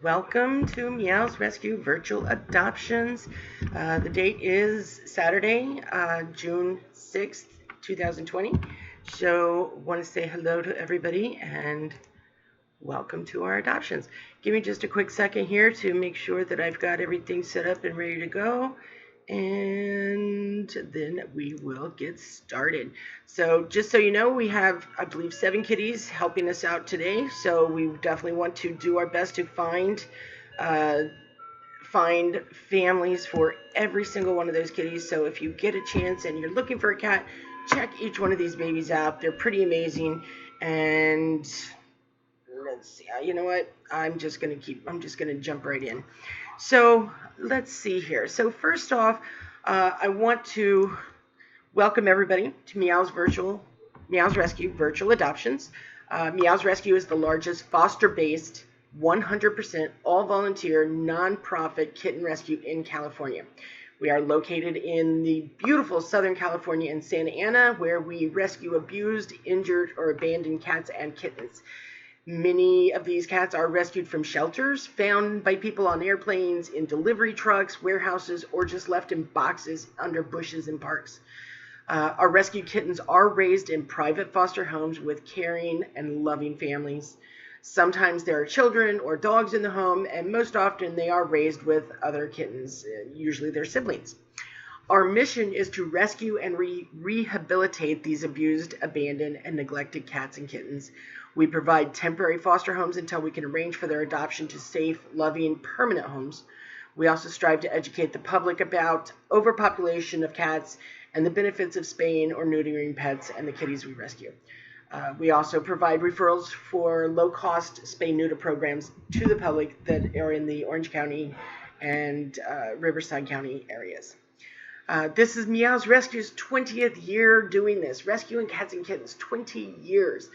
Welcome to MeoowzResQ Virtual Adoptions. The date is Saturday, June 6th, 2020. So want to say hello to everybody and welcome to our adoptions. Give me just a quick second here to make sure that I've got everything set up and ready to go. And then we will get started. So just so you know, we have, I believe, 7 kitties helping us out today. So we definitely want to do our best to find families for every single one of those kitties. So if you get a chance and you're looking for a cat, check each one of these babies out. They're pretty amazing. And let's see, you know what? I'm just gonna jump right in. So let's see here. So first off, I want to welcome everybody to MeoowzResQ Virtual Adoptions. MeoowzResQ is the largest foster-based, 100% all-volunteer, non-profit kitten rescue in California. We are located in the beautiful Southern California in Santa Ana, where we rescue abused, injured, or abandoned cats and kittens. Many of these cats are rescued from shelters, found by people on airplanes, in delivery trucks, warehouses, or just left in boxes under bushes in parks. Our rescued kittens are raised in private foster homes with caring and loving families. Sometimes there are children or dogs in the home, and most often they are raised with other kittens, usually their siblings. Our mission is to rescue and rehabilitate these abused, abandoned, and neglected cats and kittens. We provide temporary foster homes until we can arrange for their adoption to safe, loving, permanent homes. We also strive to educate the public about overpopulation of cats and the benefits of spaying or neutering pets and the kitties we rescue. We also provide referrals for low-cost spay-neuter programs to the public that are in the Orange County and Riverside County areas. This is MeoowzResQ's 20th year doing this, rescuing cats and kittens, 20 years.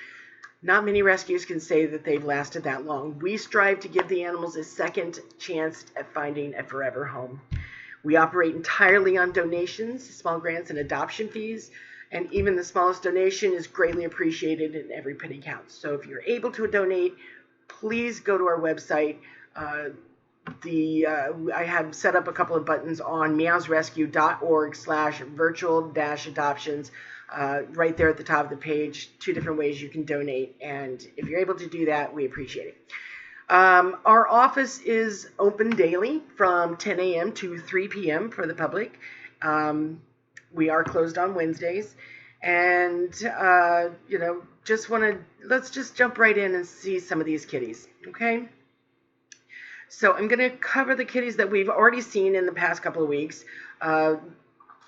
Not many rescues can say that they've lasted that long. We strive to give the animals a second chance at finding a forever home. We operate entirely on donations, small grants, and adoption fees, and even the smallest donation is greatly appreciated and every penny counts. So if you're able to donate, please go to our website. I have set up a couple of buttons on meowzresq.org/virtual-adoptions. Right there at the top of the page, 2 different ways you can donate, and if you're able to do that, we appreciate it. Our office is open daily from 10 a.m. to 3 p.m. for the public. We are closed on Wednesdays, and let's just jump right in and see some of these kitties, okay? So I'm going to cover the kitties that we've already seen in the past couple of weeks.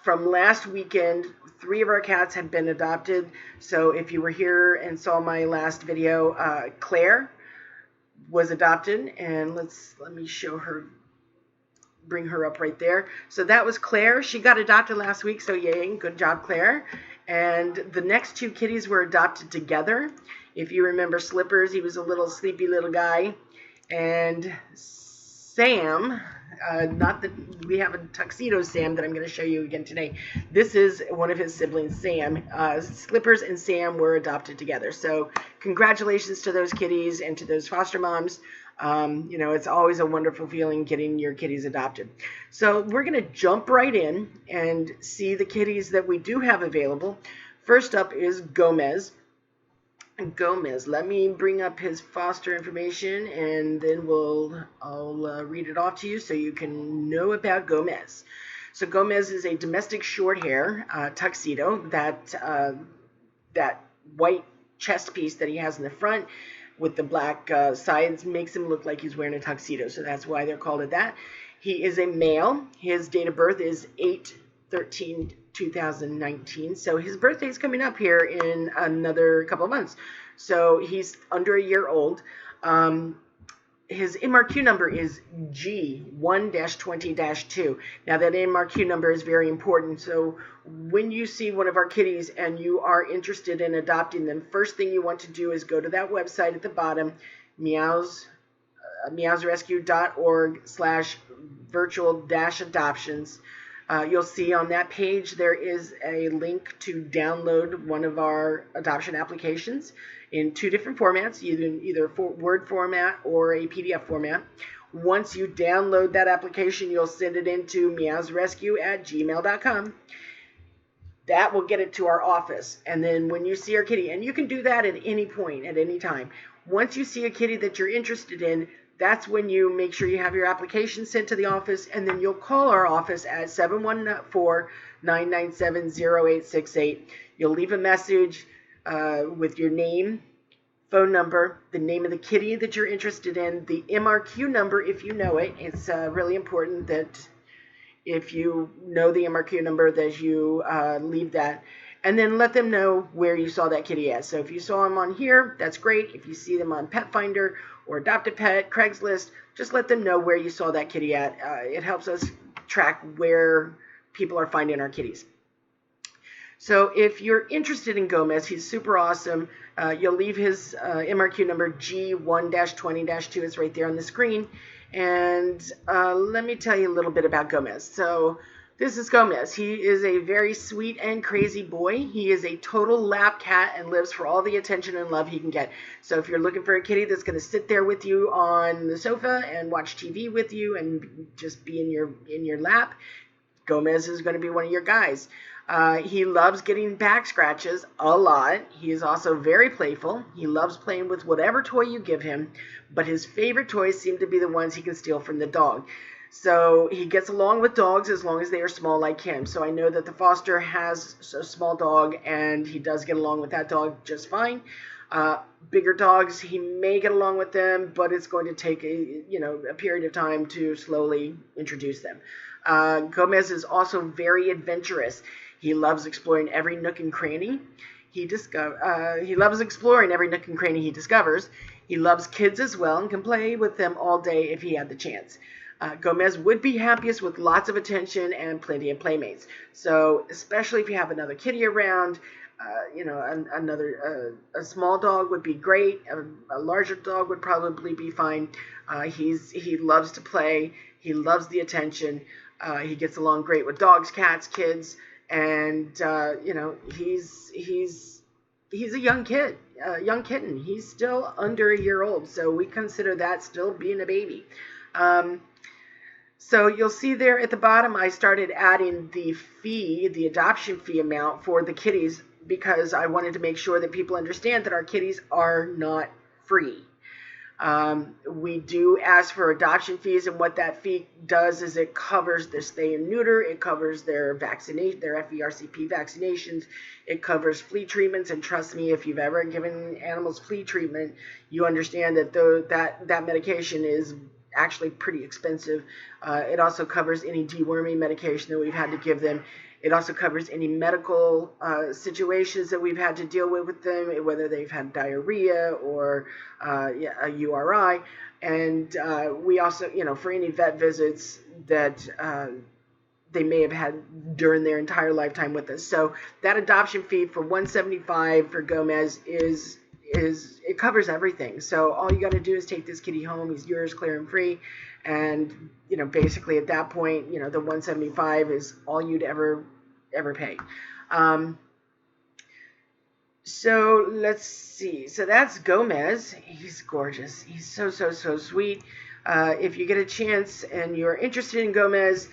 From last weekend, 3 of our cats have been adopted. So if you were here and saw my last video, Claire was adopted. And let me show her, bring her up right there. So that was Claire. She got adopted last week, so yay, good job, Claire. And the next 2 kitties were adopted together. If you remember Slippers, he was a little sleepy little guy. And Sam, we have a Tuxedo Sam that I'm going to show you again today. This is one of his siblings, Sam. Slippers and Sam were adopted together. So congratulations to those kitties and to those foster moms. It's always a wonderful feeling getting your kitties adopted. So we're going to jump right in and see the kitties that we do have available. First up is Gomez. Let me bring up his foster information, and then I'll read it off to you so you can know about Gomez. So Gomez is a domestic short hair tuxedo. That white chest piece that he has in the front with the black sides makes him look like he's wearing a tuxedo, so that's why they're called it that. He is a male. His date of birth is 8/13/2019. So his birthday is coming up here in another couple of months. So he's under a year old. His NMARQ number is G1-20-2. Now that NMARQ number is very important. So when you see one of our kitties and you are interested in adopting them, first thing you want to do is go to that website at the bottom, meowzresq.org/virtual-adoptions. You'll see on that page there is a link to download one of our adoption applications in 2 different formats, either Word format or a PDF format. Once you download that application, you'll send it into MeoowzResQ@gmail.com. That will get it to our office. And then when you see our kitty, and you can do that at any point, at any time. Once you see a kitty that you're interested in, that's when you make sure you have your application sent to the office, and then you'll call our office at 714-997-0868. You'll leave a message with your name, phone number, the name of the kitty that you're interested in, the MRQ number if you know it. It's really important that if you know the MRQ number that you leave that. And then let them know where you saw that kitty at. So if you saw them on here, that's great. If you see them on Pet Finder or Adopt a Pet, Craigslist, just let them know where you saw that kitty at. It helps us track where people are finding our kitties. So if you're interested in Gomez, he's super awesome. You'll leave his MRQ number G1-20-2. It's right there on the screen. And let me tell you a little bit about Gomez. So this is Gomez. He is a very sweet and crazy boy. He is a total lap cat and lives for all the attention and love he can get. So if you're looking for a kitty that's going to sit there with you on the sofa and watch TV with you and just be in your lap, Gomez is going to be one of your guys. He loves getting back scratches a lot. He is also very playful. He loves playing with whatever toy you give him, but his favorite toys seem to be the ones he can steal from the dog. So he gets along with dogs as long as they are small like him. So I know that the foster has a small dog, and he does get along with that dog just fine. Bigger dogs, he may get along with them, but it's going to take a period of time to slowly introduce them. Gomez is also very adventurous. He loves exploring every nook and cranny he loves exploring every nook and cranny he discovers. He loves kids as well and can play with them all day if he had the chance. Gomez would be happiest with lots of attention and plenty of playmates. So especially if you have another kitty around, a small dog would be great. A larger dog would probably be fine. He loves to play. He loves the attention. He gets along great with dogs, cats, kids, and he's a young kitten. He's still under a year old, so we consider that still being a baby. So you'll see there at the bottom, I started adding the adoption fee amount for the kitties, because I wanted to make sure that people understand that our kitties are not free. We do ask for adoption fees, and what that fee does is it covers their spay and neuter, it covers their vaccination, their FERCP vaccinations, it covers flea treatments, and trust me, if you've ever given animals flea treatment, you understand that that medication is actually pretty expensive. It also covers any deworming medication that we've had to give them. It also covers any medical situations that we've had to deal with them, whether they've had diarrhea or a URI. And we also, for any vet visits that they may have had during their entire lifetime with us. So that adoption fee for $175 for Gomez it covers everything. So all you got to do is take this kitty home. He's yours, clear and free. And basically at that point, the $175 is all you'd ever pay. So let's see. So that's Gomez. He's gorgeous. He's so sweet. If you get a chance and you're interested in Gomez,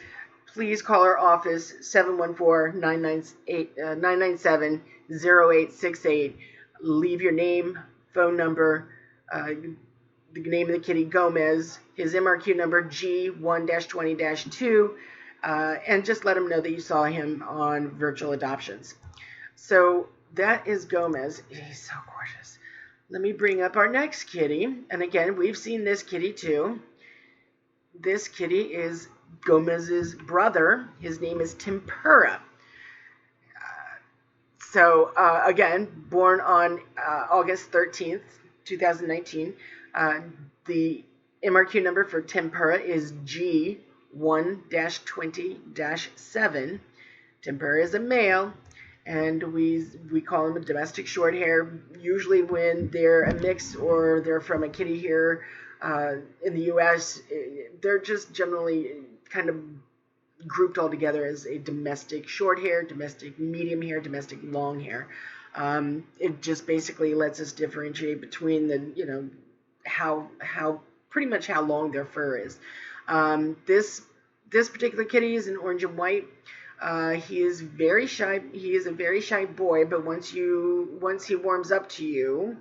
please call our office, 714-997-0868. Leave your name, phone number, the name of the kitty, Gomez, his MRQ number, G1-20-2, and just let him know that you saw him on Virtual Adoptions. So that is Gomez. He's so gorgeous. Let me bring up our next kitty. And again, we've seen this kitty too. This kitty is Gomez's brother. His name is Tempera. So, again, born on August 13th, 2019. The MRQ number for Tempera is G1-20-7. Tempera is a male, and we call him a domestic short hair. Usually when they're a mix or they're from a kitty here in the U.S., they're just generally kind of grouped all together as a domestic short hair, domestic medium hair, domestic long hair. It just basically lets us differentiate between the, how pretty much how long their fur is. This particular kitty is an orange and white. He is very shy. He is a very shy boy, but once he warms up to you,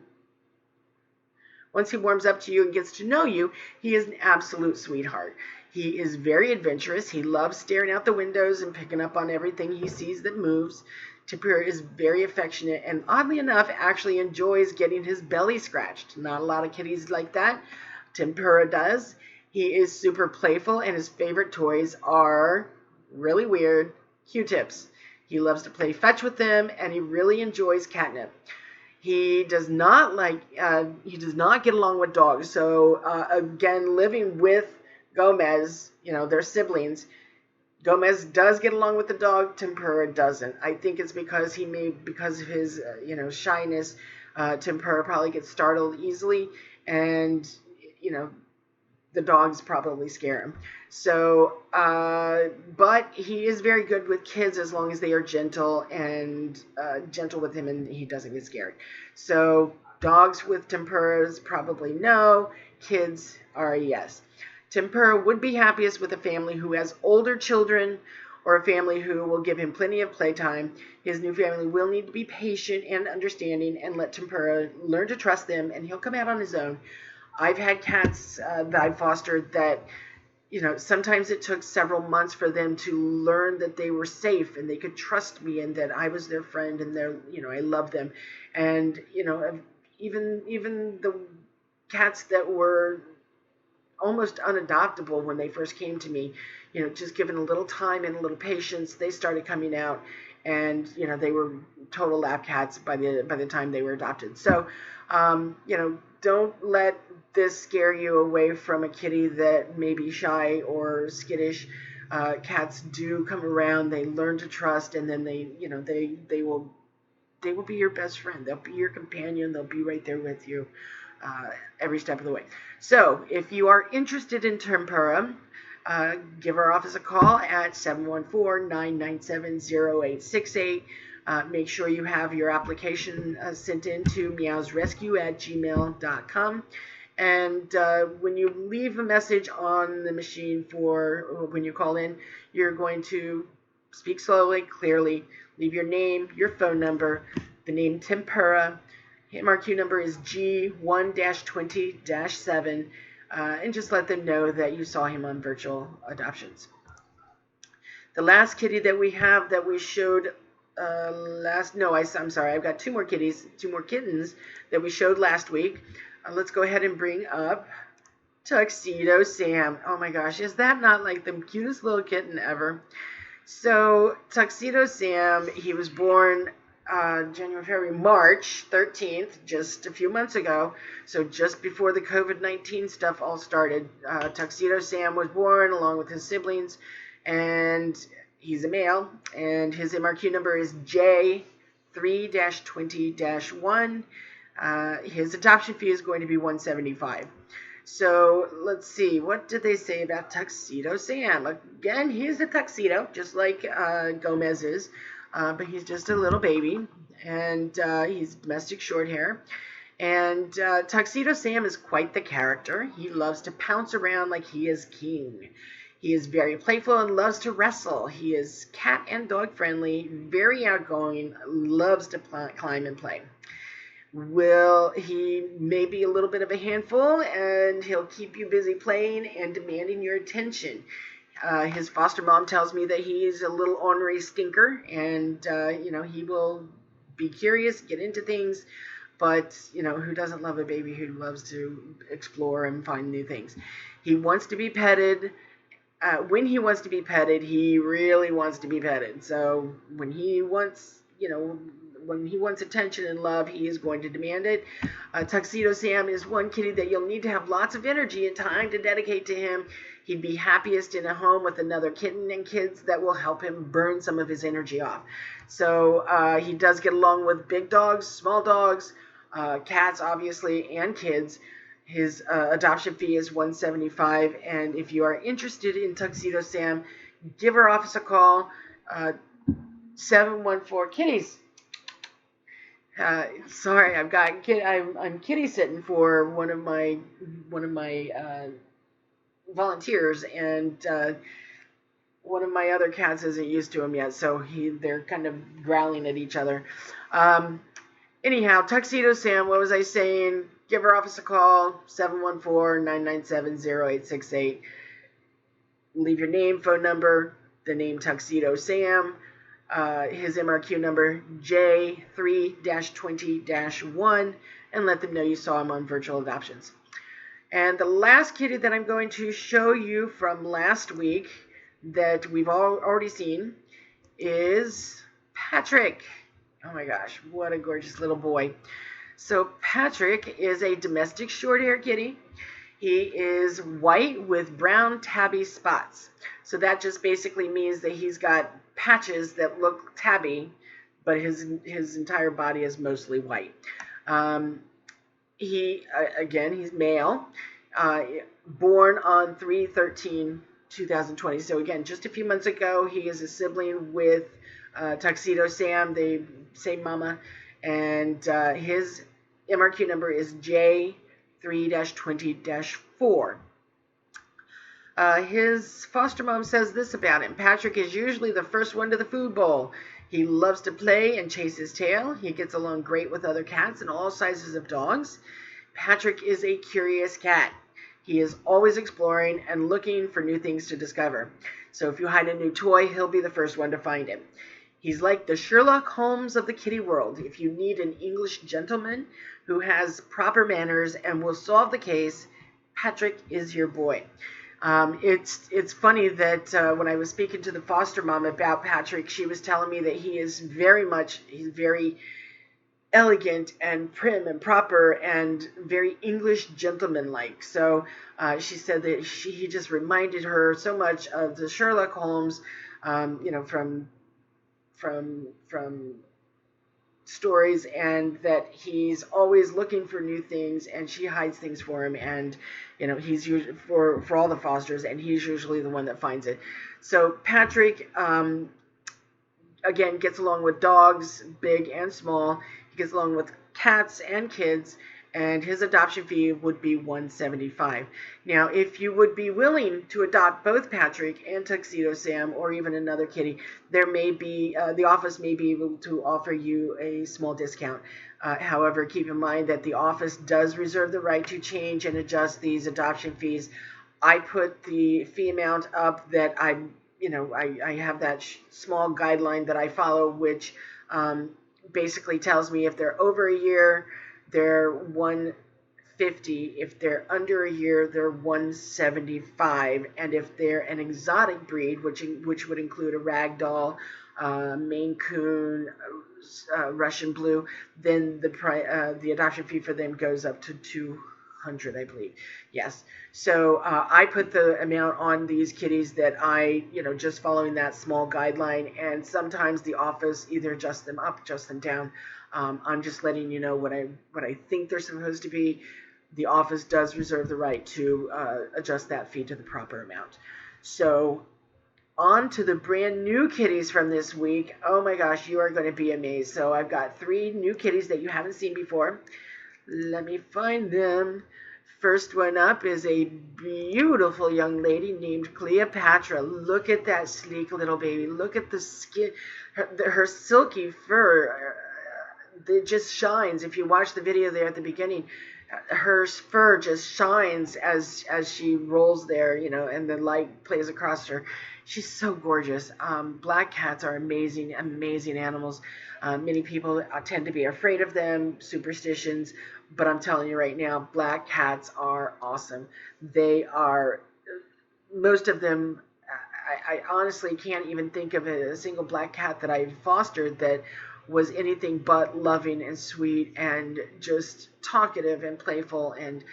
and gets to know you, he is an absolute sweetheart. He is very adventurous. He loves staring out the windows and picking up on everything he sees that moves. Tempera is very affectionate and, oddly enough, actually enjoys getting his belly scratched. Not a lot of kitties like that. Tempera does. He is super playful, and his favorite toys are, really weird, Q-tips. He loves to play fetch with them, and he really enjoys catnip. He does not get along with dogs. So again, living with Gomez, their siblings, Gomez does get along with the dog. Tempera doesn't. I think it's because because of his shyness. Tempera probably gets startled easily, and the dogs probably scare him. So, but he is very good with kids as long as they are gentle with him, and he doesn't get scared. So, dogs with Temperas probably no. Kids are a yes. Tempera would be happiest with a family who has older children or a family who will give him plenty of playtime. His new family will need to be patient and understanding and let Tempera learn to trust them, and he'll come out on his own. I've had cats that I've fostered that, sometimes it took several months for them to learn that they were safe and they could trust me and that I was their friend and I love them. And, even the cats that were almost unadoptable when they first came to me, just given a little time and a little patience, they started coming out, and they were total lap cats by the time they were adopted. So, don't let this scare you away from a kitty that may be shy or skittish. Cats do come around; they learn to trust, and then they will be your best friend. They'll be your companion. They'll be right there with you every step of the way. So, if you are interested in Tempera, give our office a call at 714-997-0868. Make sure you have your application sent in to MeoowzResQ@gmail.com. And when you leave a message on the machine when you call in, you're going to speak slowly, clearly, leave your name, your phone number, the name Tempera. MRQ number is G1-20-7, and just let them know that you saw him on Virtual Adoptions. The last kitty that we have that we showed I'm sorry, I've got two more kittens that we showed last week. Let's go ahead and bring up Tuxedo Sam. Oh my gosh, is that not like the cutest little kitten ever? So Tuxedo Sam, he was born March 13th, just a few months ago. So just before the COVID-19 stuff all started, Tuxedo Sam was born along with his siblings, and he's a male, and his MRQ number is J3-20-1. His adoption fee is going to be $175. So let's see, what did they say about Tuxedo Sam? Again, he's a tuxedo, just like Gomez is, but he's just a little baby, and he's domestic short hair. And Tuxedo Sam is quite the character. He loves to pounce around like he is king. He is very playful and loves to wrestle. He is cat and dog friendly, very outgoing, loves to climb and play. He may be a little bit of a handful, and he'll keep you busy playing and demanding your attention. His foster mom tells me that he's a little ornery stinker, and he will be curious, get into things, but who doesn't love a baby who loves to explore and find new things? He wants to be petted. When he wants to be petted, he really wants to be petted. So when he wants attention and love, he is going to demand it. Tuxedo Sam is one kitty that you'll need to have lots of energy and time to dedicate to him. He'd be happiest in a home with another kitten and kids that will help him burn some of his energy off. So he does get along with big dogs, small dogs, cats, obviously, and kids. His adoption fee is $175, and if you are interested in Tuxedo Sam, give our office a call, 714 kitties. Sorry, I'm kitty sitting for one of my volunteers, and one of my other cats isn't used to him yet, so they're kind of growling at each other. Anyhow, Tuxedo Sam, what was I saying? Give our office a call, 714-997-0868. Leave your name, phone number, the name Tuxedo Sam, his MRQ number J3-20-1, and let them know you saw him on Virtual Adoptions. And the last kitty that I'm going to show you from last week that we've already seen is Patrick. Oh my gosh, what a gorgeous little boy. So Patrick is a domestic short-hair kitty. He is white with brown tabby spots. So that just basically means that he's got patches that look tabby, but his entire body is mostly white. He's male, born on 3/13/2020. So again, just a few months ago, he is a sibling with Tuxedo Sam, the same mama, and his MRQ number is J3-20-4. His foster mom says this about him: Patrick is usually the first one to the food bowl. He loves to play and chase his tail. He gets along great with other cats and all sizes of dogs. Patrick is a curious cat. He is always exploring and looking for new things to discover. So if you hide a new toy, he'll be the first one to find it. He's like the Sherlock Holmes of the kitty world. If you need an English gentleman who has proper manners and will solve the case, Patrick is your boy. It's funny that when I was speaking to the foster mom about Patrick, she was telling me that he's very elegant and prim and proper and very English gentleman-like. So she said that he just reminded her so much of the Sherlock Holmes, from stories, and that he's always looking for new things, and she hides things for him, and he's usually for all the fosters, and he's usually the one that finds it. So Patrick, again, gets along with dogs, big and small. He gets along with cats and kids, and his adoption fee would be $175. Now, if you would be willing to adopt both Patrick and Tuxedo Sam, or even another kitty, there may be the office may be able to offer you a small discount. However, keep in mind that the office does reserve the right to change and adjust these adoption fees. I put the fee amount up that I have that small guideline that I follow, which basically tells me if they're over a year, they're $150. If they're under a year, they're $175. And if they're an exotic breed, which would include a ragdoll, Maine Coon, Russian Blue, then the adoption fee for them goes up to $200, I believe. Yes. So I put the amount on these kitties that I, just following that small guideline, and sometimes the office either adjusts them up, adjusts them down. I'm just letting you know what I think they're supposed to be. The office does reserve the right to adjust that fee to the proper amount. So on to the brand new kitties from this week. Oh my gosh, you are going to be amazed. So I've got 3 new kitties that you haven't seen before. Let me find them. First one up is a beautiful young lady named Cleopatra. Look at that sleek little baby. Look at the skin, her silky fur. It just shines. If you watch the video there at the beginning, her fur just shines as she rolls there, and the light plays across her. She's so gorgeous. Black cats are amazing animals. Many people tend to be afraid of them, superstitions, but I'm telling you right now, black cats are awesome. They are, most of them, I honestly can't even think of a single black cat that I fostered that was anything but loving and sweet and just talkative and playful. And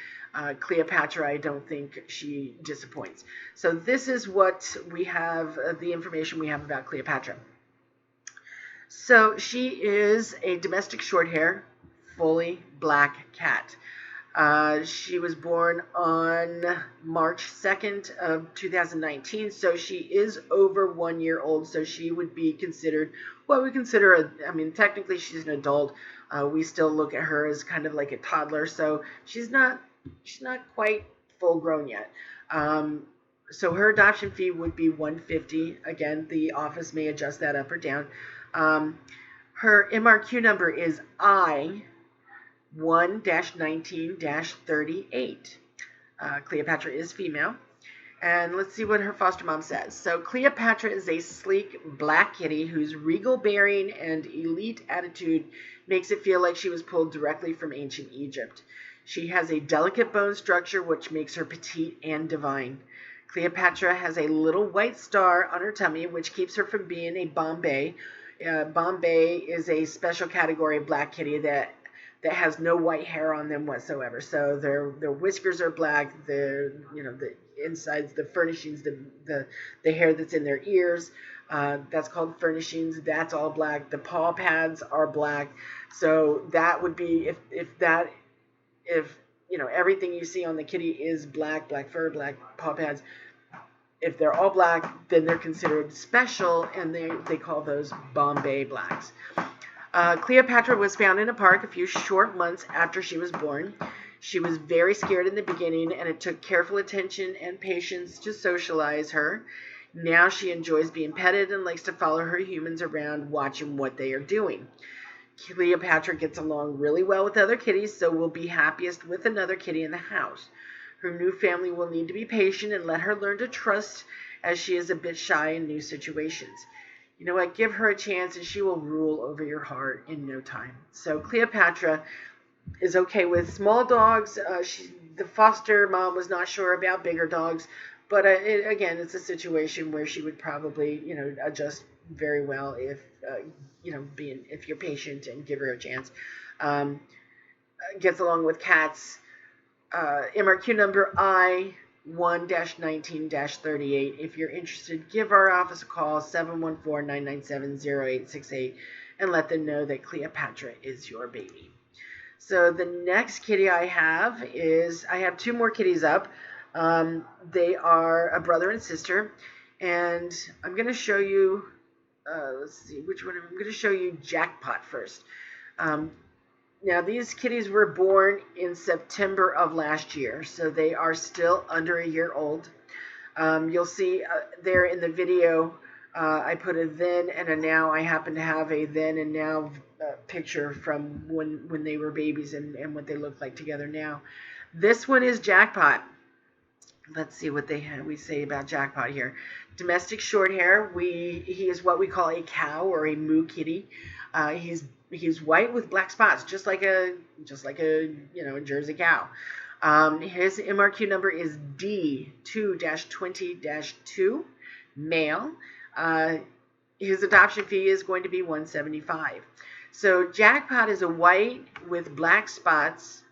Cleopatra, I don't think she disappoints. So this is what we have, the information we have about Cleopatra. So she is a domestic short-hair, fully black cat. She was born on March 2nd of 2019, so she is over 1 year old, so she would be considered what we consider I mean, technically she's an adult. We still look at her as kind of like a toddler, so she's not quite full grown yet. So her adoption fee would be $150. Again, the office may adjust that up or down. Her MRQ number is I1-19-38. Cleopatra is female. And let's see what her foster mom says. So Cleopatra is a sleek black kitty whose regal bearing and elite attitude makes it feel like she was pulled directly from ancient Egypt. She has a delicate bone structure which makes her petite and divine. Cleopatra has a little white star on her tummy which keeps her from being a Bombay. Bombay is a special category of black kitty that has no white hair on them whatsoever. So their whiskers are black. The insides, the furnishings, the hair that's in their ears, that's called furnishings. That's all black. The paw pads are black. So that would be if everything you see on the kitty is black fur, black paw pads. If they're all black, then they're considered special, and they call those Bombay blacks. Cleopatra was found in a park a few short months after she was born. She was very scared in the beginning, and it took careful attention and patience to socialize her. Now she enjoys being petted and likes to follow her humans around, watching what they are doing. Cleopatra gets along really well with other kitties, so will be happiest with another kitty in the house. Her new family will need to be patient and let her learn to trust, as she is a bit shy in new situations. You know what? Give her a chance and she will rule over your heart in no time. So Cleopatra is okay with small dogs. The foster mom was not sure about bigger dogs, but again, it's a situation where she would probably, adjust very well if you're patient and give her a chance. Gets along with cats. MRQ number I1-19-38. If you're interested, give our office a call, 714-997-0868, and let them know that Cleopatra is your baby. So the next kitty I have two more kitties up. They are a brother and sister, and I'm going to show you, let's see, which one? I'm going to show you Jackpot first. Now, these kitties were born in September of last year, so they are still under a year old. You'll see there in the video, I put a then and a now. I happen to have a then and now picture from when they were babies and what they look like together now. This one is Jackpot. Let's see what we say about Jackpot here. Domestic short hair. He is what we call a cow or a moo kitty. He's white with black spots, just like a Jersey cow. His MRQ number is D2-20-2, male. His adoption fee is going to be $175. So Jackpot is a white with black spots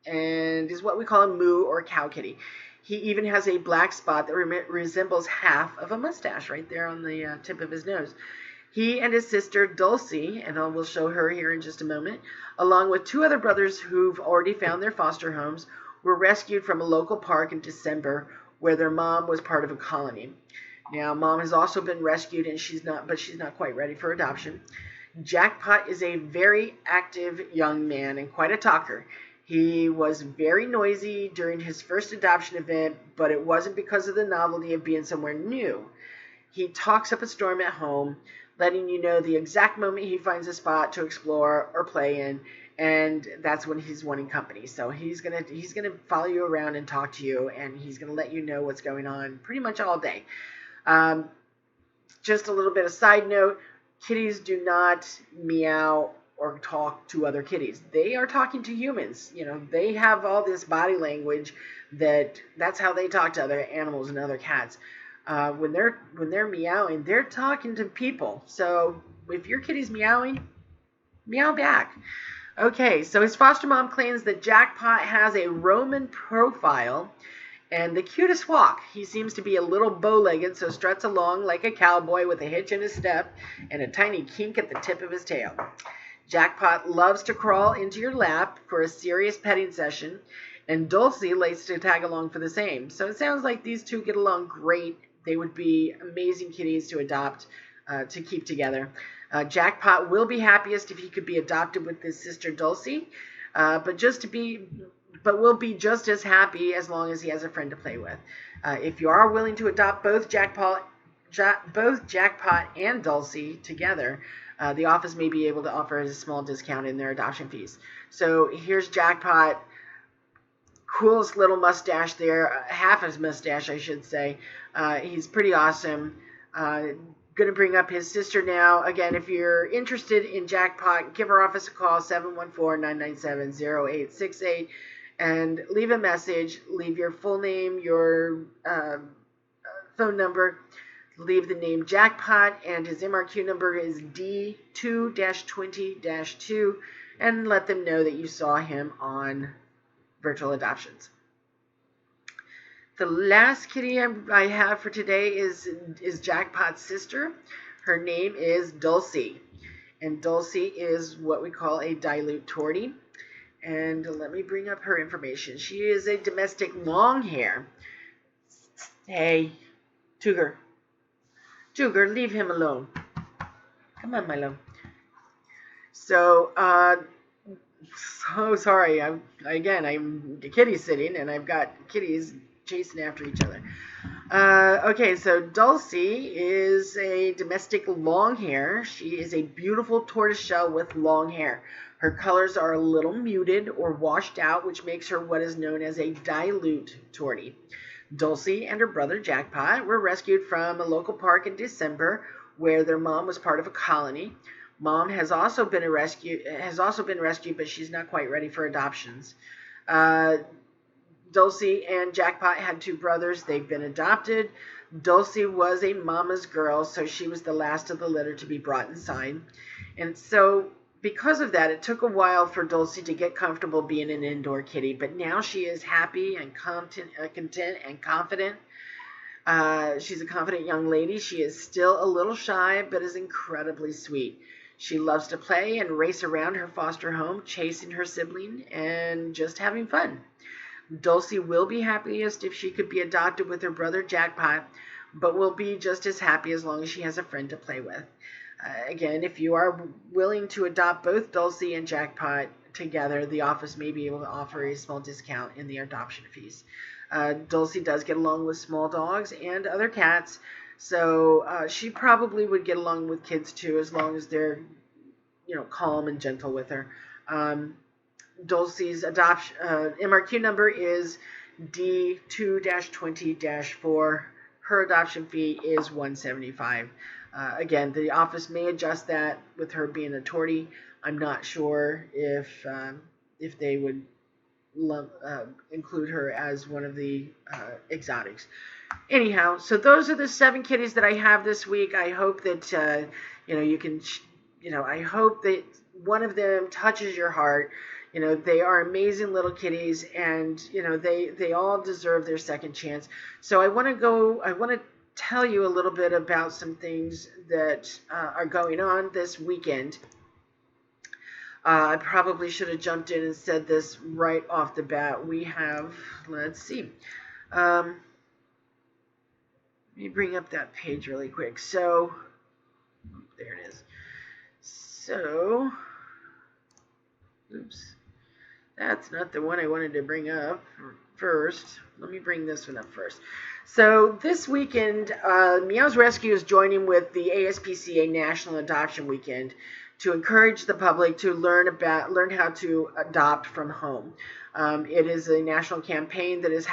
and is what we call a moo or cow kitty. He even has a black spot that resembles half of a mustache right there on the tip of his nose. He and his sister, Dulce, and we'll show her here in just a moment, along with two other brothers who've already found their foster homes, were rescued from a local park in December where their mom was part of a colony. Now, mom has also been rescued, and she's not quite ready for adoption. Jackpot is a very active young man and quite a talker. He was very noisy during his first adoption event, but it wasn't because of the novelty of being somewhere new. He talks up a storm at home, letting you know the exact moment he finds a spot to explore or play in, and that's when he's wanting company. So he's gonna follow you around and talk to you, and he's gonna let you know what's going on pretty much all day. Just a little bit of side note: kitties do not meow or talk to other kitties. They are talking to humans. They have all this body language that's how they talk to other animals and other cats. When they're meowing, they're talking to people. So if your kitty's meowing, meow back. Okay, so his foster mom claims that Jackpot has a Roman profile and the cutest walk. He seems to be a little bow-legged, so struts along like a cowboy with a hitch in his step and a tiny kink at the tip of his tail. Jackpot loves to crawl into your lap for a serious petting session, and Dulce likes to tag along for the same. So it sounds like these two get along great. They would be amazing kitties to adopt, to keep together. Jackpot will be happiest if he could be adopted with his sister Dulce, but will be just as happy as long as he has a friend to play with. If you are willing to adopt both Jackpot and Dulce together, the office may be able to offer a small discount in their adoption fees. So here's Jackpot. Coolest little mustache there, half his mustache, I should say. He's pretty awesome. Going to bring up his sister now. Again, if you're interested in Jackpot, give our office a call, 714-997-0868, and leave a message. Leave your full name, your phone number. Leave the name Jackpot, and his MRQ number is D2-20-2, and let them know that you saw him on Virtual Adoptions. The last kitty I have for today is Jackpot's sister. Her name is Dulce, and Dulce is what we call a dilute tortie. And let me bring up her information. She is a domestic long hair. Hey, Cougar, leave him alone. Come on, my love. So, so sorry. I'm kitty sitting, and I've got kitties chasing after each other. Okay, so Dulce is a domestic long hair. She is a beautiful tortoiseshell with long hair. Her colors are a little muted or washed out, which makes her what is known as a dilute tortie. Dulce and her brother Jackpot were rescued from a local park in December, where their mom was part of a colony. Mom has also been rescued, but she's not quite ready for adoptions. Dulce and Jackpot had two brothers. They've been adopted. Dulce was a mama's girl, so she was the last of the litter to be brought inside. And so because of that, it took a while for Dulce to get comfortable being an indoor kitty, but now she is happy and content and confident. She's a confident young lady. She is still a little shy, but is incredibly sweet. She loves to play and race around her foster home, chasing her sibling and just having fun. Dulce will be happiest if she could be adopted with her brother Jackpot, but will be just as happy as long as she has a friend to play with. Again, if you are willing to adopt both Dulce and Jackpot together, the office may be able to offer a small discount in the adoption fees. Dulce does get along with small dogs and other cats, so she probably would get along with kids too, as long as they're, calm and gentle with her. Dulce's adoption MRQ number is D2-20-4. Her adoption fee is $175. Again, the office may adjust that with her being a tortie. I'm not sure if they would include her as one of the exotics. Anyhow, so those are the 7 kitties that I have this week. I hope that you can, I hope that one of them touches your heart. They are amazing little kitties, and they all deserve their second chance. So I want to tell you a little bit about some things that are going on this weekend. I probably should have jumped in and said this right off the bat. We have, let's see. Let me bring up that page really quick. So, there it is. So, oops. That's not the one I wanted to bring up first. Let me bring this one up first. So this weekend, MeoowzResQ is joining with the ASPCA National Adoption Weekend to encourage the public to learn how to adopt from home. It is a national campaign that is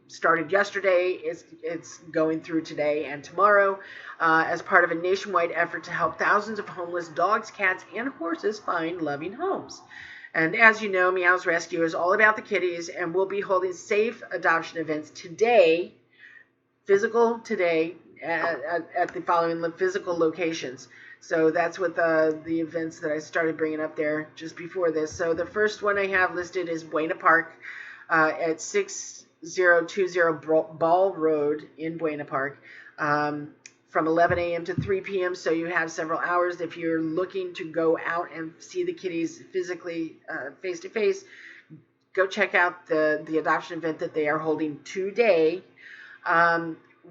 started yesterday. It's going through today and tomorrow as part of a nationwide effort to help thousands of homeless dogs, cats, and horses find loving homes. And as you know, MeoowzResQ is all about the kitties, and we'll be holding safe adoption events today, physical today, at the following physical locations. So that's what the events that I started bringing up there just before this. So the first one I have listed is Buena Park at 6020 Ball Road in Buena Park. from 11 a.m. to 3 p.m. So you have several hours. If you're looking to go out and see the kitties physically, face to face, go check out the adoption event that they are holding today.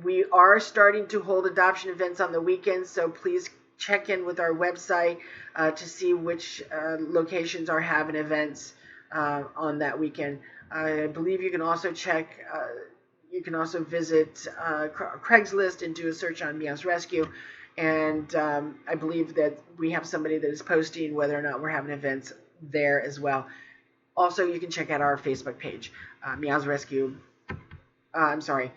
We are starting to hold adoption events on the weekends, so please check in with our website to see which locations are having events on that weekend. I believe you can also check, you can also visit Craigslist and do a search on MeoowzResQ. And I believe that we have somebody that is posting whether or not we're having events there as well. Also, you can check out our Facebook page, MeoowzResQ. I'm sorry,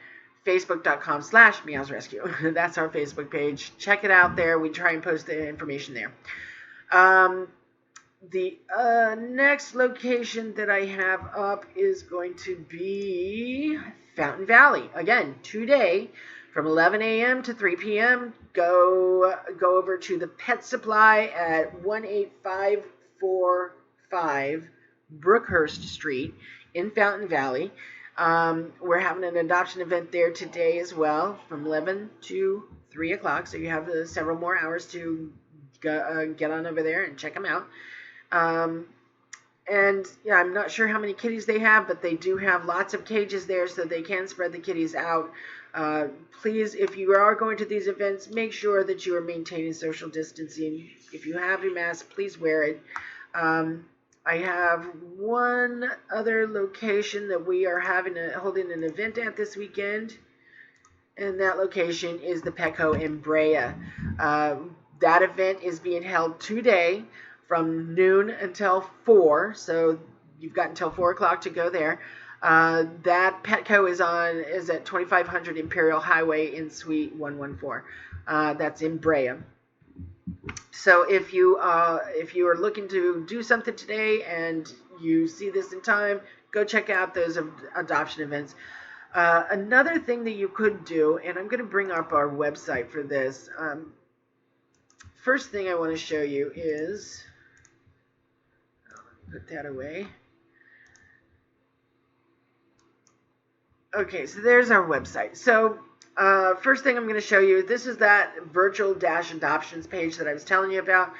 facebook.com/MeoowzResQ. That's our Facebook page. Check it out there. We try and post the information there. The next location that I have up is going to be Fountain Valley. Again, today from 11 a.m. to 3 p.m. Go over to the Pet Supply at 18545 Brookhurst Street in Fountain Valley. We're having an adoption event there today as well from 11 to 3 o'clock. So you have several more hours to get on over there and check them out. And yeah, I'm not sure how many kitties they have, but they do have lots of cages there so they can spread the kitties out. Please, if you are going to these events, make sure that you are maintaining social distancing. If you have your mask, please wear it. I have one other location that we are holding an event at this weekend, and that location is the Petco in Brea. That event is being held today from noon until 4, so you've got until 4 o'clock to go there. That Petco is at 2500 Imperial Highway in Suite 114. That's in Brea. So if you are looking to do something today and you see this in time, go check out those adoption events. Another thing that you could do, and I'm going to bring up our website for this. First thing I want to show you is, put that away. Okay, so there's our website. So first thing I'm going to show you, this is that virtual-adoptions page that I was telling you about.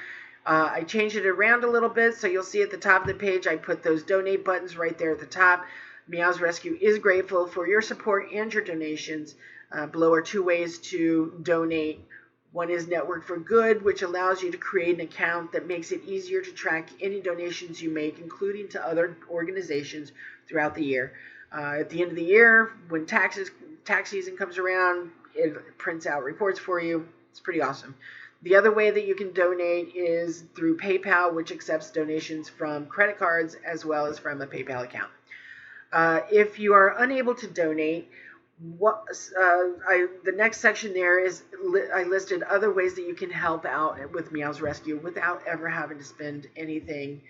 I changed it around a little bit, so you'll see at the top of the page I put those donate buttons right there at the top. MeoowzResQ is grateful for your support and your donations. Below are 2 ways to donate. One is Network for Good, which allows you to create an account that makes it easier to track any donations you make, including to other organizations throughout the year. At the end of the year, when tax season comes around, it prints out reports for you. It's pretty awesome. The other way that you can donate is through PayPal, which accepts donations from credit cards as well as from a PayPal account. If you are unable to donate, the next section there is I listed other ways that you can help out with MeoowzResQ without ever having to spend anything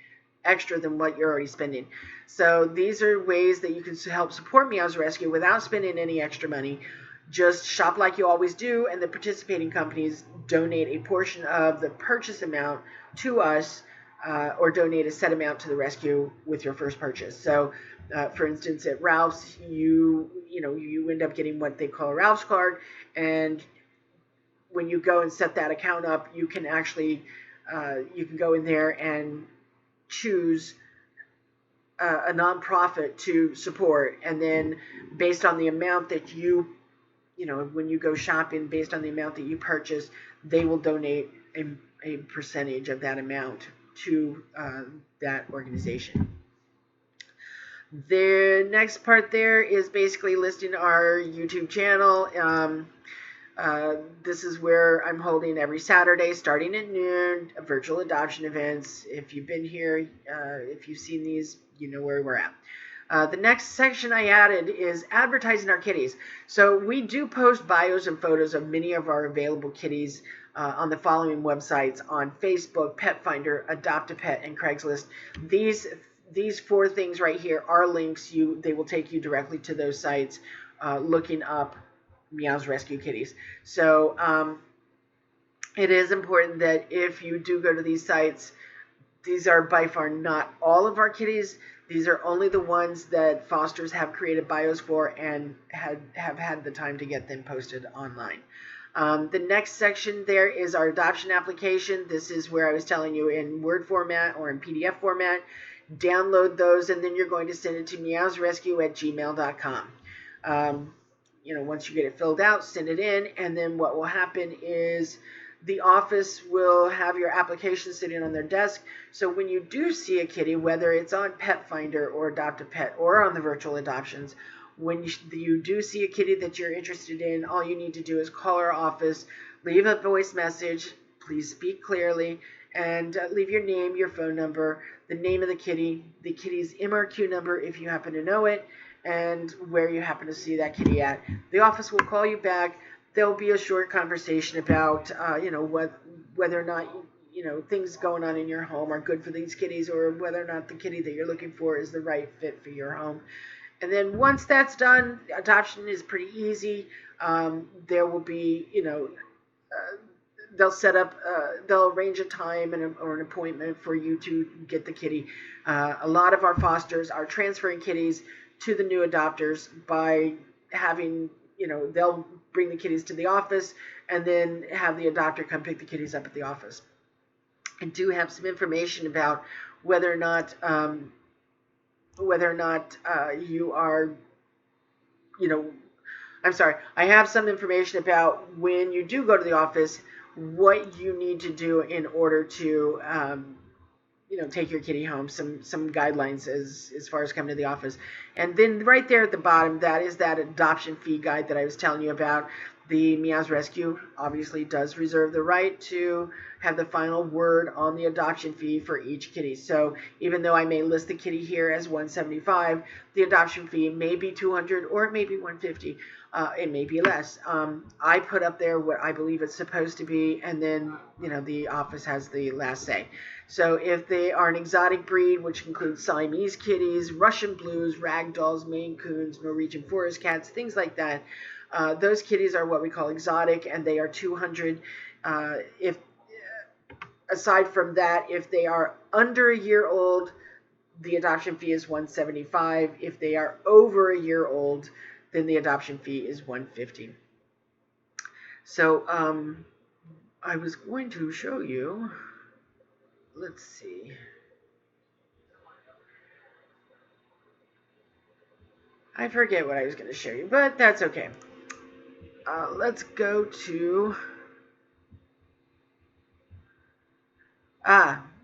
extra than what you're already spending. So these are ways that you can help support MeoowzResQ without spending any extra money. Just shop like you always do, and the participating companies donate a portion of the purchase amount to us, or donate a set amount to the rescue with your first purchase. So for instance, at Ralph's, you end up getting what they call a Ralph's card, and when you go and set that account up, you can actually you can go in there and choose a nonprofit to support, and then based on the amount that when you go shopping, based on the amount that you purchase, they will donate a percentage of that amount to that organization. The next part there is basically listing our YouTube channel. This is where I'm holding every Saturday starting at noon, virtual adoption events. If you've been here, if you've seen these, you know where we're at. The next section I added is advertising our kitties. So we do post bios and photos of many of our available kitties on the following websites: on Facebook, Pet Finder, Adopt a Pet, and Craigslist. These 4 things right here are links. They will take you directly to those sites, looking up MeoowzResQ kitties. So it is important that if you do go to these sites, these are by far not all of our kitties. These are only the ones that fosters have created bios for and have had the time to get them posted online. The next section there is our adoption application. This is where I was telling you in Word format or in PDF format. Download those, and then you're going to send it to MeoowzResQ@gmail.com. Once you get it filled out, send it in, and then what will happen is the office will have your application sitting on their desk. So when you do see a kitty, whether it's on Pet Finder or Adopt a Pet or on the virtual adoptions, when you do see a kitty that you're interested in, all you need to do is call our office, leave a voice message, please speak clearly, and leave your name, your phone number, the name of the kitty's MRQ number if you happen to know it, and where you happen to see that kitty at. The office will call you back. There'll be a short conversation about, whether or not, things going on in your home are good for these kitties, or whether or not the kitty that you're looking for is the right fit for your home. And then once that's done, adoption is pretty easy. There will be, they'll arrange a time or an appointment for you to get the kitty. A lot of our fosters are transferring kitties to the new adopters by having, they'll bring the kitties to the office and then have the adopter come pick the kitties up at the office. I do have some information about whether or not you are, I have some information about when you do go to the office, what you need to do in order to, take your kitty home, some guidelines as far as coming to the office. And then right there at the bottom, that is that adoption fee guide that I was telling you about. The MeoowzResQ obviously does reserve the right to have the final word on the adoption fee for each kitty. So even though I may list the kitty here as $175, the adoption fee may be $200 or it may be $150. It may be less. I put up there what I believe it's supposed to be, and then the office has the last say. So if they are an exotic breed, which includes Siamese kitties, Russian blues, ragdolls, Maine Coons, Norwegian forest cats, things like that, those kitties are what we call exotic, and they are $200. If aside from that, if they are under a year old, the adoption fee is $175. If they are over a year old, then the adoption fee is $150. So I was going to show you. Let's see. I forget what I was going to show you, but that's okay. Let's go to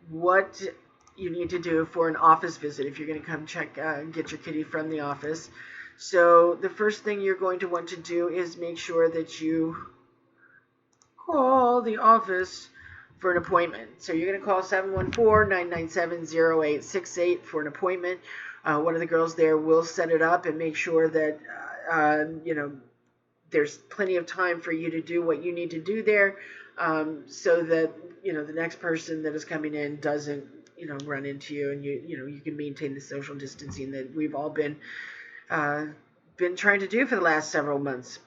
what you need to do for an office visit if you're going to come get your kitty from the office. So the first thing you're going to want to do is make sure that you call the office for an appointment. So you're going to call 714-997-0868 for an appointment. One of the girls there will set it up and make sure that there's plenty of time for you to do what you need to do there, so that the next person that is coming in doesn't run into you, and you can maintain the social distancing that we've all been trying to do for the last several months.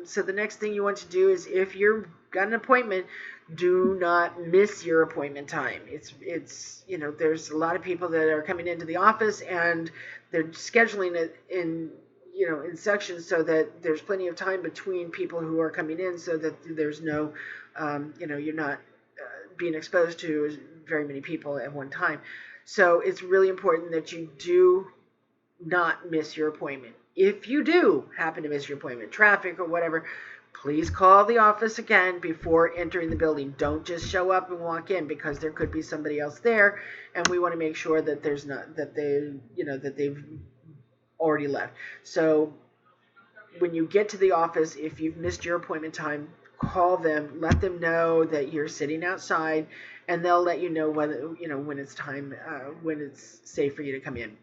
So the next thing you want to do is, if you've got an appointment, do not miss your appointment time. It's there's a lot of people that are coming into the office and they're scheduling it in sections so that there's plenty of time between people who are coming in, so that there's no you're not being exposed to very many people at one time. So it's really important that you do not miss your appointment. If you do happen to miss your appointment, traffic or whatever, please call the office again before entering the building. Don't just show up and walk in, because there could be somebody else there, and we want to make sure that there's not that they've already left. So when you get to the office, if you've missed your appointment time, call them, let them know that you're sitting outside, and they'll let you know whether when it's time, when it's safe for you to come in.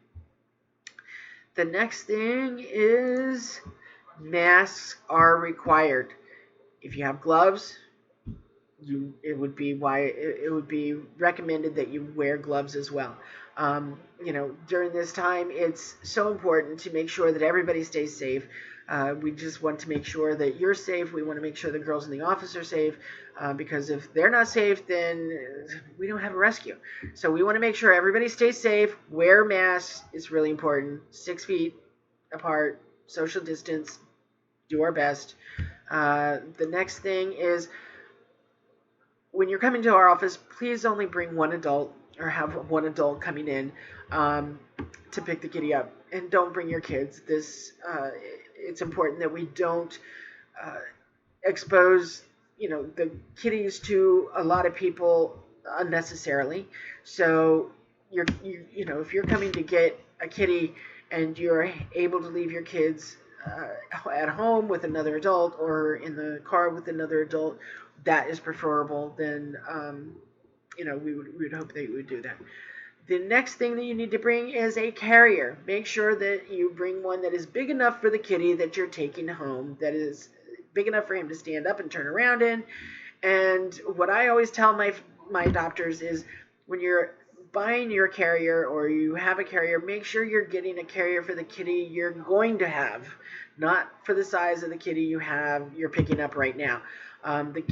The next thing is masks are required. If you have gloves, it would be recommended that you wear gloves as well. During this time, it's so important to make sure that everybody stays safe. We just want to make sure that you're safe. We want to make sure the girls in the office are safe, because if they're not safe, then we don't have a rescue. So we want to make sure everybody stays safe. Wear masks. It's really important. 6 feet apart, social distance, do our best. The next thing is, when you're coming to our office, please only bring one adult or have one adult coming in to pick the kitty up, and don't bring your kids. It's important that we don't uh, expose the kitties to a lot of people unnecessarily. So if you're coming to get a kitty and you're able to leave your kids at home with another adult or in the car with another adult, that is preferable. Then we would hope that you would do that. The next thing that you need to bring is a carrier. Make sure that you bring one that is big enough for the kitty that you're taking home, that is big enough for him to stand up and turn around in. And what I always tell my adopters is, when you're buying your carrier or you have a carrier, make sure you're getting a carrier for the kitty you're going to have, not for the size of the kitty you're picking up right now. The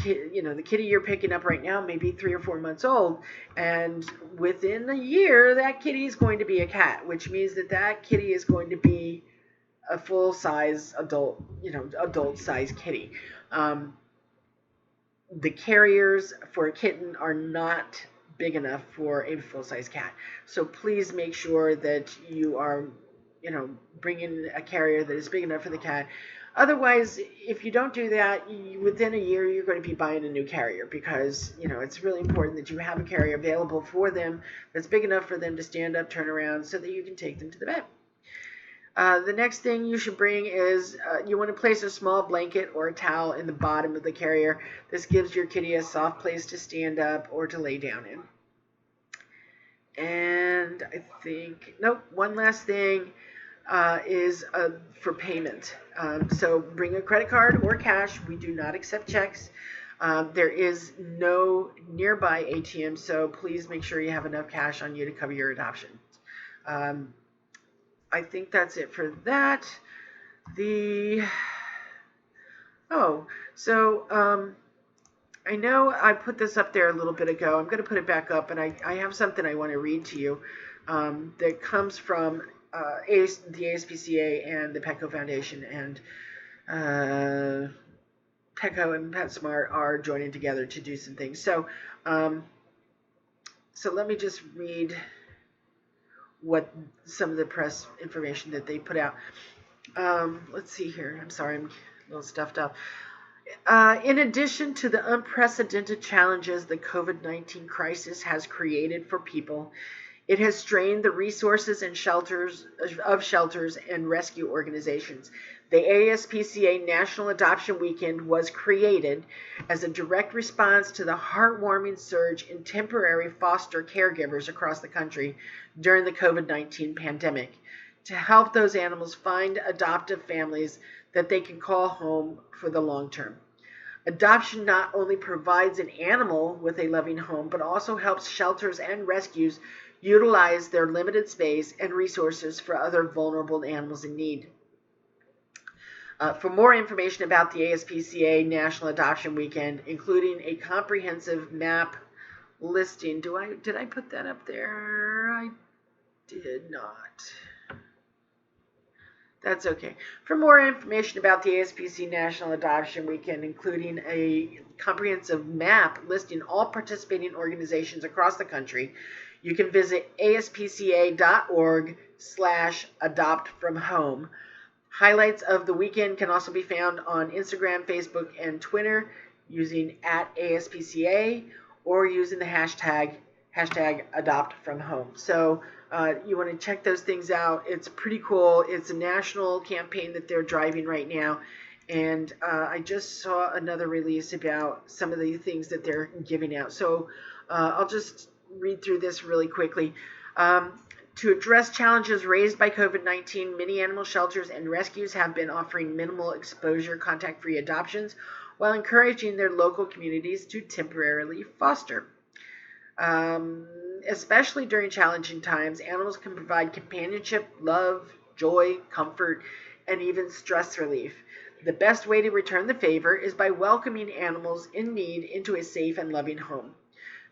kitty you're picking up right now may be 3 or 4 months old, and within a year, that kitty is going to be a cat, which means that kitty is going to be a full-size adult-size kitty. The carriers for a kitten are not big enough for a full-size cat. So please make sure that you are, bringing a carrier that is big enough for the cat. Otherwise, if you don't do that, within a year, you're going to be buying a new carrier, because, it's really important that you have a carrier available for them that's big enough for them to stand up, turn around, so that you can take them to the vet. The next thing you should bring is you want to place a small blanket or a towel in the bottom of the carrier. This gives your kitty a soft place to stand up or to lay down in. And I think, one last thing is for payment. So bring a credit card or cash. We do not accept checks. There is no nearby ATM, so please make sure you have enough cash on you to cover your adoption. I think that's it for that. I know I put this up there a little bit ago. I'm going to put it back up, and I have something I want to read to you that comes from the ASPCA and the Petco Foundation, and Petco and PetSmart are joining together to do some things. So let me just read what some of the press information that they put out. Let's see here. I'm sorry, I'm a little stuffed up. In addition to the unprecedented challenges the COVID-19 crisis has created for people, it has strained the resources and shelters and rescue organizations. The ASPCA National Adoption Weekend was created as a direct response to the heartwarming surge in temporary foster caregivers across the country during the COVID-19 pandemic, to help those animals find adoptive families that they can call home for the long term. Adoption not only provides an animal with a loving home, but also helps shelters and rescues utilize their limited space and resources for other vulnerable animals in need. For more information about the ASPCA National Adoption Weekend, including a comprehensive map listing, did I put that up there? I did not. That's okay. For more information about the ASPCA National Adoption Weekend, including a comprehensive map listing all participating organizations across the country, you can visit aspca.org/adoptfromhome. Highlights of the weekend can also be found on Instagram, Facebook, and Twitter using @ASPCA or using the hashtag #AdoptFromHome. So you want to check those things out. It's pretty cool. It's a national campaign that they're driving right now. And I just saw another release about some of the things that they're giving out. So I'll just read through this really quickly. To address challenges raised by COVID-19, many animal shelters and rescues have been offering minimal exposure, contact-free adoptions while encouraging their local communities to temporarily foster. Especially during challenging times, animals can provide companionship, love, joy, comfort, and even stress relief. The best way to return the favor is by welcoming animals in need into a safe and loving home.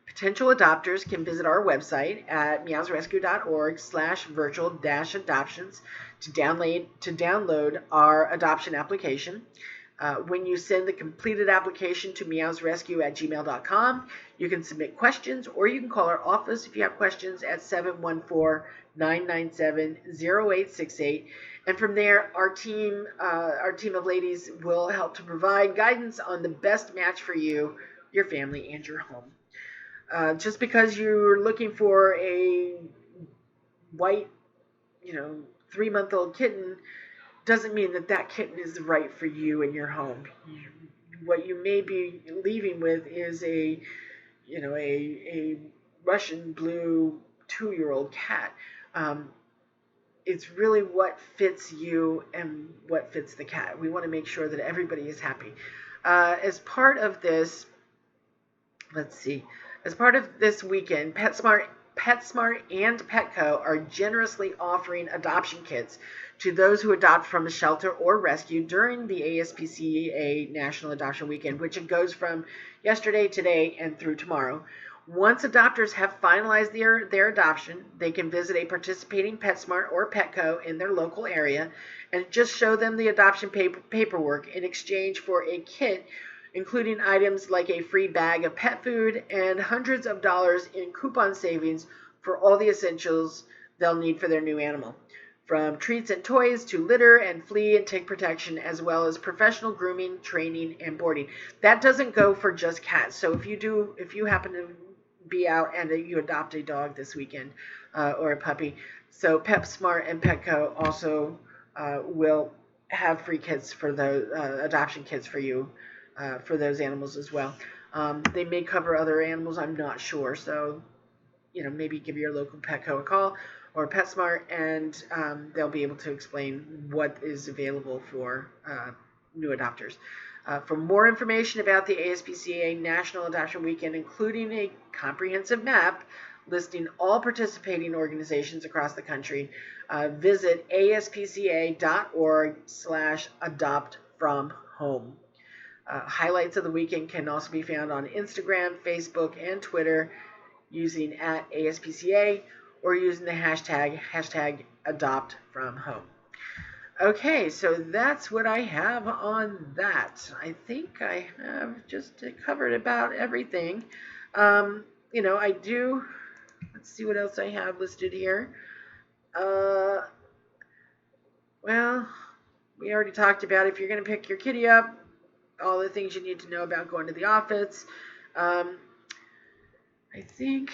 Potential adopters can visit our website at MeoowzResQ.org/virtual-adoptions to download our adoption application. When you send the completed application to MeoowzResQ@gmail.com, you can submit questions, or you can call our office if you have questions at 714-997-0868. And from there, our team of ladies will help to provide guidance on the best match for you, your family, and your home. Just because you're looking for a white, 3-month-old kitten doesn't mean that kitten is right for you and your home. What you may be leaving with is a Russian blue 2-year-old cat. It's really what fits you and what fits the cat. We want to make sure that everybody is happy. As part of this, as part of this weekend, PetSmart and Petco are generously offering adoption kits to those who adopt from a shelter or rescue during the ASPCA National Adoption Weekend, which it goes from yesterday, today, and through tomorrow. Once adopters have finalized their adoption, they can visit a participating PetSmart or Petco in their local area and just show them the adoption paperwork in exchange for a kit, including items like a free bag of pet food and hundreds of dollars in coupon savings for all the essentials they'll need for their new animal, from treats and toys to litter and flea and tick protection, as well as professional grooming, training, and boarding. That doesn't go for just cats. So if you happen to be out and you adopt a dog this weekend or a puppy, so PetSmart and Petco also will have free kits for those adoption kits for you for those animals as well. They may cover other animals, I'm not sure. So, maybe give your local Petco a call or PetSmart, and they'll be able to explain what is available for new adopters. For more information about the ASPCA National Adoption Weekend, including a comprehensive map listing all participating organizations across the country, visit aspca.org/adoptfromhome. Highlights of the weekend can also be found on Instagram, Facebook, and Twitter using @ASPCA or using the hashtag #AdoptFromHome. Okay, so that's what I have on that. I think I have just covered about everything. I do, let's see what else I have listed here. Well, we already talked about if you're going to pick your kitty up, all the things you need to know about going to the office. I think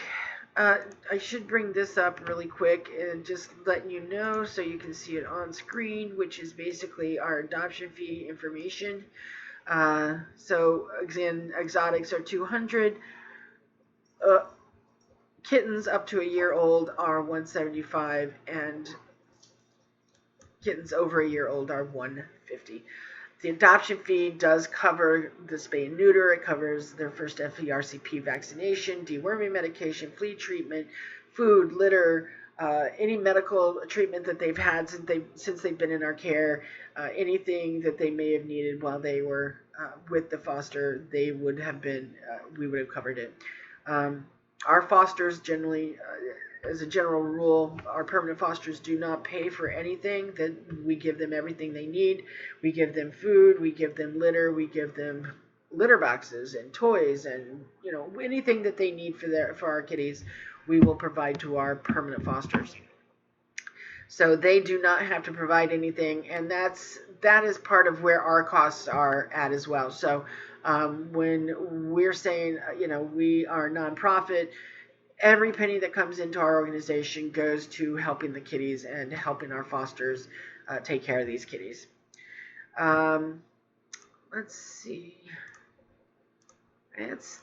I should bring this up really quick and just let you know so you can see it on screen, which is basically our adoption fee information. So again, exotics are $200. Kittens up to a year old are $175, and kittens over a year old are $150. The adoption fee does cover the spay and neuter. It covers their first FERCP vaccination, deworming medication, flea treatment, food, litter, any medical treatment that they've had since they've been in our care, anything that they may have needed while they were with the foster, we would have covered it. Our fosters generally, as a general rule, our permanent fosters do not pay for anything. That we give them everything they need. We give them food, we give them litter, we give them litter boxes and toys, and anything that they need for our kitties, we will provide to our permanent fosters. So they do not have to provide anything, and that is part of where our costs are at as well. So when we're saying, we are a nonprofit, every penny that comes into our organization goes to helping the kitties and helping our fosters take care of these kitties. Let's see.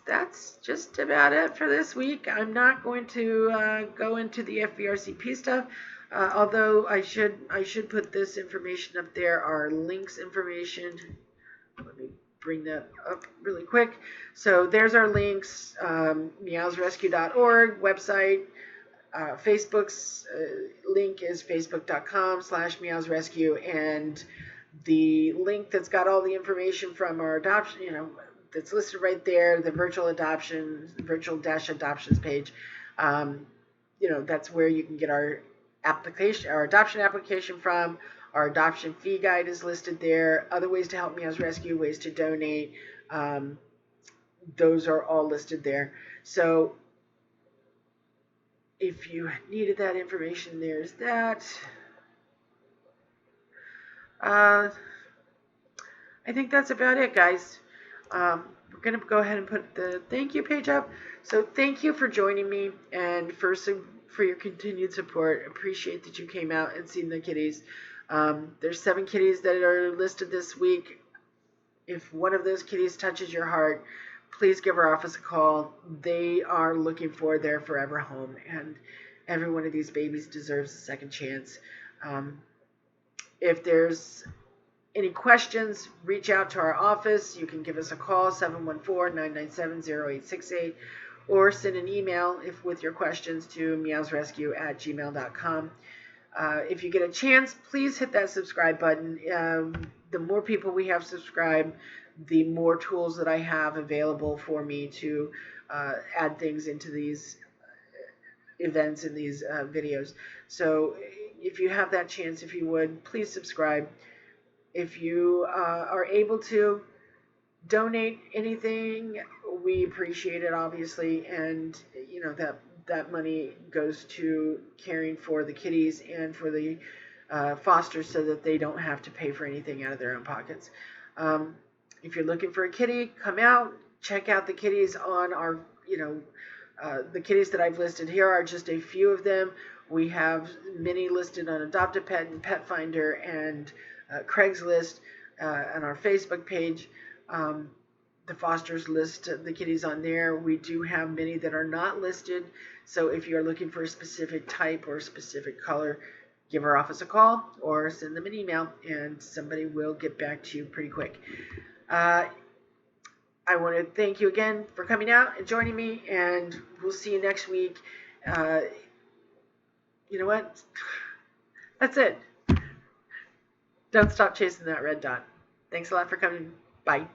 That's just about it for this week. I'm not going to go into the FVRCP stuff, although I should put this information up there, our links information. Let me bring that up really quick. So there's our links, MeoowzResQ.org website. Facebook's link is facebook.com/MeoowzResQ, and the link that's got all the information from our adoption, that's listed right there, the virtual-adoptions page. That's where you can get our application, our adoption application from. Our adoption fee guide is listed there. Other ways to help Meows Rescue, ways to donate. Um, those are all listed there. So if you needed that information, there's that. I think that's about it, guys. We're going to go ahead and put the thank you page up. So thank you for joining me and for your continued support. Appreciate that you came out and seen the kitties. There's 7 kitties that are listed this week. If one of those kitties touches your heart, please give our office a call. They are looking for their forever home, and every one of these babies deserves a second chance. If there's any questions, reach out to our office. You can give us a call, 714-997-0868, or send an email with your questions to MeoowzResQ@gmail.com. If you get a chance, please hit that subscribe button. The more people we have subscribed, the more tools that I have available for me to add things into these events and these videos. So if you have that chance, if you would, please subscribe. If you are able to donate anything, we appreciate it, obviously, and you know that money goes to caring for the kitties and for the fosters, so that they don't have to pay for anything out of their own pockets. If you're looking for a kitty, come out, check out the kitties on our, the kitties that I've listed here are just a few of them. We have many listed on Adopt a Pet and Pet Finder and Craigslist, on our Facebook page. The fosters list the kitties on there. We do have many that are not listed. So if you're looking for a specific type or a specific color, give our office a call or send them an email, and somebody will get back to you pretty quick. I want to thank you again for coming out and joining me, and we'll see you next week. You know what? That's it. Don't stop chasing that red dot. Thanks a lot for coming. Bye.